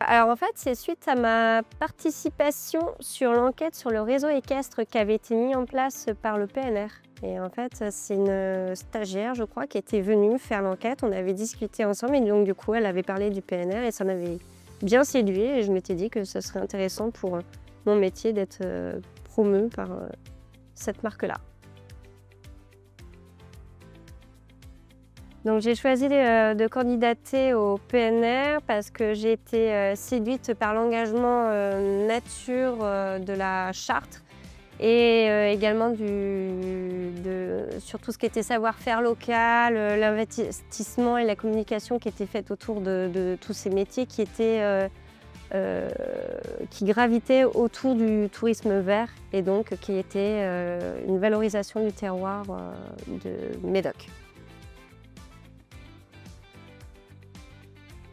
Alors en fait, c'est suite à ma participation sur l'enquête sur le réseau équestre qui avait été mis en place par le PNR. Et en fait, c'est une stagiaire, je crois, qui était venue faire l'enquête. On avait discuté ensemble et donc du coup, elle avait parlé du PNR et ça m'avait bien séduit et je m'étais dit que ce serait intéressant pour mon métier d'être promue par cette marque-là. Donc j'ai choisi de candidater au PNR parce que j'ai été séduite par l'engagement nature de la charte et également sur tout ce qui était savoir-faire local, l'investissement et la communication qui était faite autour de tous ces métiers qui gravitaient autour du tourisme vert et donc qui était une valorisation du terroir de Médoc.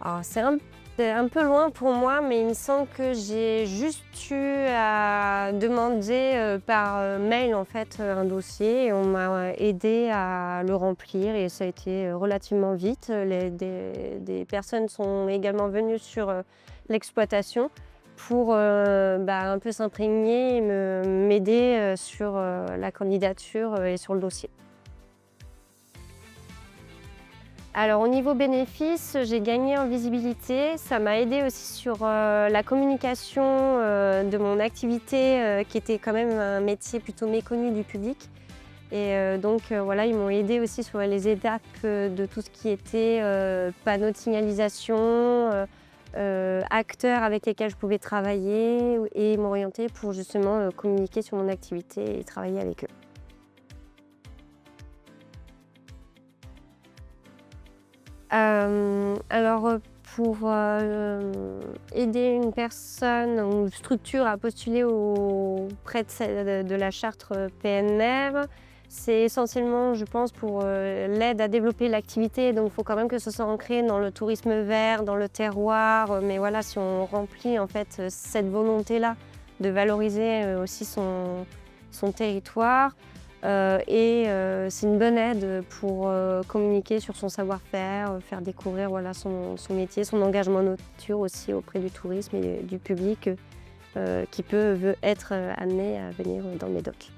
Alors c'est un peu loin pour moi, mais il me semble que j'ai juste eu à demander, par mail en fait, un dossier et on m'a aidée à le remplir et ça a été relativement vite. Des personnes sont également venues sur, l'exploitation pour, un peu s'imprégner et m'aider, sur, la candidature, et sur le dossier. Alors au niveau bénéfice, j'ai gagné en visibilité. Ça m'a aidé aussi sur la communication de mon activité qui était quand même un métier plutôt méconnu du public. Et voilà, ils m'ont aidé aussi sur les étapes de tout ce qui était panneaux de signalisation, acteurs avec lesquels je pouvais travailler et m'orienter pour justement communiquer sur mon activité et travailler avec eux. Pour aider une personne ou une structure à postuler auprès de la charte PNR, c'est essentiellement, je pense, pour l'aide à développer l'activité. Donc, il faut quand même que ce soit ancré dans le tourisme vert, dans le terroir. Mais voilà, si on remplit en fait cette volonté-là de valoriser aussi son territoire, c'est une bonne aide pour communiquer sur son savoir-faire, faire découvrir voilà, son métier, son engagement nature aussi auprès du tourisme et du public qui peut être amené à venir dans le Médoc.